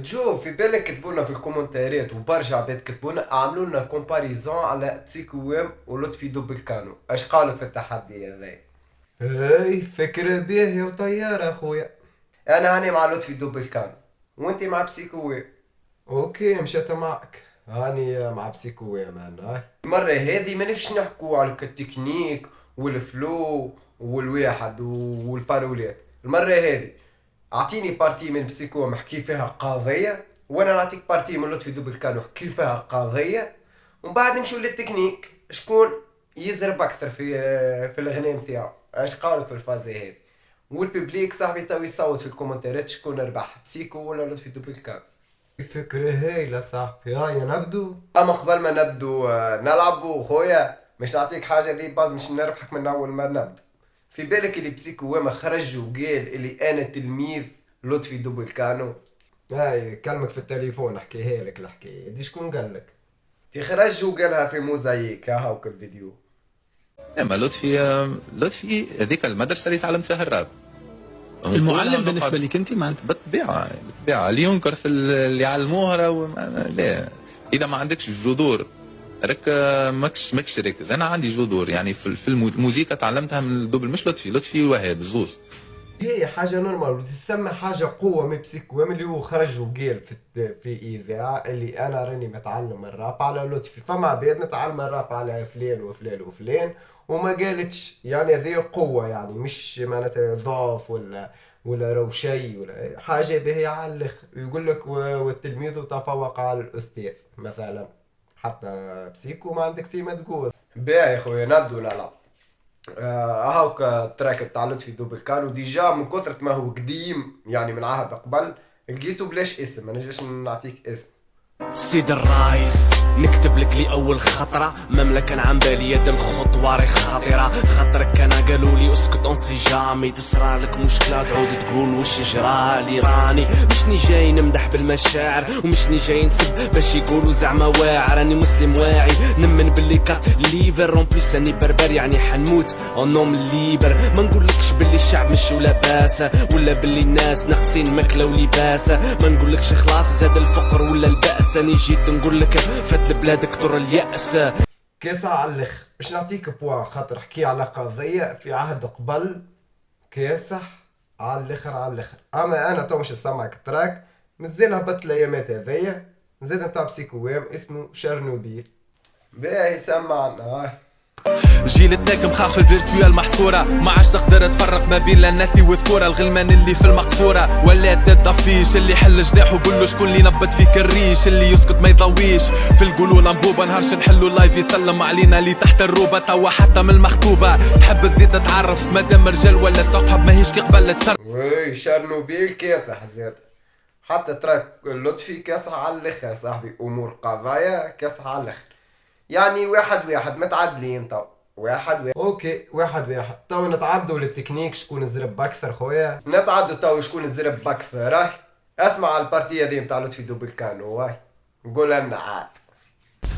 جو في بالك كتبونا في الكومنتات وبرجع عباد كتبونا اعملوا لنا كومباريزون على بسيكو ويم ولطفي دوبل كانو، اش قالوا في التحدي هذا؟ اي فكرة باهية وطيارة اخويا. انا هاني مع لطفي دوبل كانو وانت مع بسيكو ويم. اوكي مشيت معك، هاني مع بسيكو ويم انا. المرة هذه ما نمش نحكوا على التكنيك والفلو والواحد والبارولات. المرة هذه اعطيني بارتي من بسيكو محكي فيها قضية، وانا نعطيك بارتي من لطفي دوبل كانو حكي فيها قضية، ومن بعد نمشيو للتكنيك شكون يزرب اكثر في الغناء نتاعو. اش قالك في الفازة هذه؟ والببليك صاحبي تو يصوت في الكومنتات شكون ربح بسيكو ولا لطفي دوبل كانو. فكرة هايلة صاحبي، هيا نبدو. اما قبل ما نبدو نلعبوا خويا، مش نعطيك حاجة اللي باز مش نربحك من اول ما نبدو. في بالك اللي بسيكو وما خرج وقال اللي انا تلميذ لطفي دوبل كانو؟ هاي كلمك في التليفون احكيها لك الحكايه دي، شكون قال لك؟ تخرج وقالها في موزايك ها هاوك الفيديو. اما لطفي هذيك المدرسه اللي تعلمت فيها الراب. المعلم بالنسبه لك انت معناتها بالطبيعه اللي ينكر في اللي يعلموه لا، اذا ما عندكش جذور راك ماكش ركز. انا عندي جذور يعني في الموسيقى تعلمتها من الدوبل، مش لطفي ووهاب الزوز. هي حاجة نورمال وتسمى حاجة قوة من بسيكو اللي هو خرج وقال في إذاعة اللي أنا راني متعلم الراب على لطفي، فما عباد متعلم الراب على فلان وفلان وفلان وما قالتش، يعني هذه قوة يعني مش معناتها ضعف ولا روشي ولا حاجة باهية على الآخر. يقول لك والتلميذ تفوق على الأستاذ مثلا، حتى بسيكو ما عندك فيه ما تقول. باهي يا خويا نبدو نلعب. هاوك التراك بتاع لطفي دوبل كانو ديجا من كثرة ما هو قديم يعني من عهد قبل لقيته بلاش اسم، ما نجيش نعطيك اسم. سيد الرايس نكتب لك لي اول خطره مملكه عن بالي يد الخطوه خطيره، خاطرك كان قالوا لي اسكت اونسي جامي تصرى لك مشكله تعود تقول وش جرالي. راني مشني جاي نمدح بالمشاعر ومشني جاي نسب باش يقولوا زعما واعر، راني مسلم واعي نمن باللي كات ليفر اون بليس اني بربر يعني حنموت اون نوم ليبر. ما نقولكش باللي الشعب مش ولا باسه ولا باللي الناس ناقصين ماكله ولباسه، ما نقولكش خلاص زاد الفقر ولا البأس، أنا جيت نقول لك فات لبلادك طر اليأس. كاسة على الاخر باش نعطيك بوان خاطر حكي على قضية في عهد قبل، كاسح على الاخر. اما انا تو مش نسمعك تراك مازال هبط الايامات هذيا زاد نتاع بسيكو ويم اسمه شرنوبيل. باهي سمعنا. جيل التاكم خاف في الفيرتوال محصورة، ما عادش تقدر تفرق ما بين الناثي وذكورة، الغلمان اللي في المقصورة ولا الدافيش اللي حل جناحه قولو شكون اللي نبت فيك الريش، اللي يسكت ما يضويش في القولوا لمبوبة نهارش نحلو اللايف يسلم علينا اللي تحت الروبة توا حتى من المخطوبة تحب تزيد تعرف مادام رجال ولا تقحب ماهيش كي قبل تشر. وي شرنوبيل كاسح زاد، حتى تراك لطفي كاسح على الاخر صاحبي، امور قضايا كاسح على الاخر، يعني واحد متعادلين تو واحد. اوكي واحد تو نتعدوا للتكنيك شكون الزرب اكثر خويا، نتعدوا تو شكون الزرب اكثر. راي اسمع البارتيه دي نتاع لطفي دوبل كانو واي قول لنا عاد.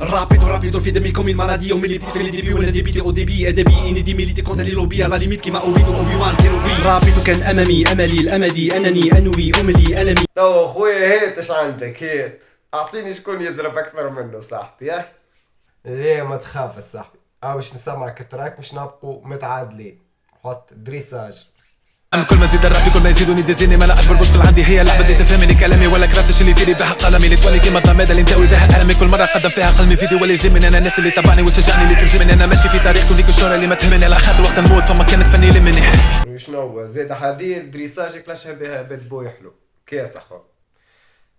Rapido في دمي كومي المالادي يوم اللي تفري ديبي ولا ديبيتي او ديبي ادبي اني دي ميليتي كونت لي لوبي على ليميت كيما اوبيتو اوبي وان كينوبي. رابيدو كان امامي املي الامدي انني انوي املي المي. تو خويا هيت اش عندك هيت اعطيني شكون يزرب اكثر منه صاحبي. ياه ليه ما تخاف صاحبي، باش نسمعك التراك مش نبقوا متعادلين. حط دريساج. كل ما نزيد الراب كل ما يزيدوني ديزيني، ما لا اكبر مشكل عندي هي لعبه دي تفهمني كلامي ولا كرفتش اللي يديري بها قلمي اللي تولي كيما الضماده اللي نداوي بها المي، كل مره قدم فيها قلمي زيدي ولا يلزمني انا الناس اللي تبعني وتشجعني اللي تلزمني، انا ماشي في طريق ذيك الشهره اللي ما تهمني على خاطر وقت نموت فما كانك فني يلمني. شنو زاد هذه دريساج كلاش بها بيت بوي حلو كاس اخو.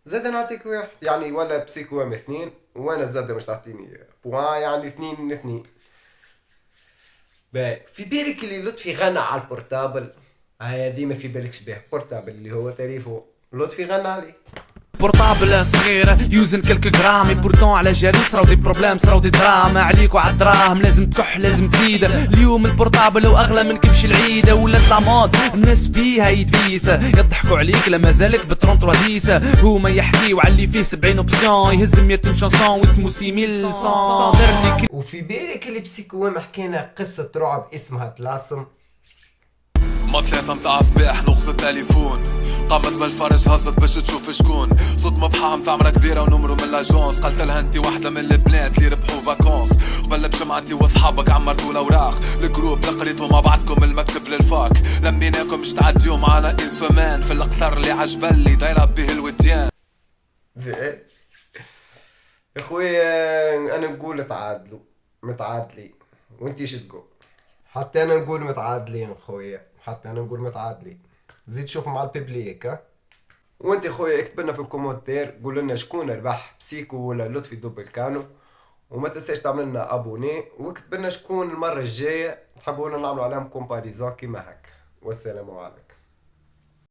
زاد نعطيك واحد يعني ولا بسيكو ام 2 وانا زاد مش تعطيني بوان يعني 2-2. باهي في بالك اللي لطفي غنى على البورتابل، هذه ما في بالكش بها بورتابل اللي هو تليفون لطفي غنى عليه. بورتابل صغير يوزن كلك جرامي بورتون على جالي صراو دي بروبليم صراو دي دراما عليك وعلى الدراهم لازم تكح لازم تزيد. اليوم البورتابل واغلى من كبش العيده ولات لامود الناس بيها يدفيسه يضحكوا عليك لما زالك ب 33 ديسه هما يحكيو على اللي فيه 70 اوبسيون يهز 100 شانسون واسمه 6100 درني. وفي بالك اللي بسيكو ما حكينا قصه رعب اسمها طلاسم. ما 3 متاع صباح نغز التليفون، قامت بالفرج هزت باش تشوف شكون، صدمة بحاها متاع مرا كبيرة ونمرو من لاجونس، قالت لها انتي واحدة من البنات اللي ربحوا فاكونس، قبل بجمعتي واصحابك عمرتوا الاوراق، الجروب اللي قريتوا مع بعضكم المكتب للفاك، لميناكم مش تعديو معانا ان سومان في القصر اللي عجبالي دايرة به الوديان. يا اخويا انا نقول تعادلوا متعادلين، وانتي ايش تقول؟ حتى انا نقول متعادلين خويا، حتى انا نقول متعادلين. زيد شوف مع الببليك ها. وانت خويا اكتب لنا في الكومنتير قول لنا شكون ربح بسيكو ولا لطفي دوبلكانو، وما تنساش تعمل لنا ابوني واكتب لنا شكون المره الجايه تحبونا نعملوا عليهم كومباريزون كيما هكا. والسلام عليكم.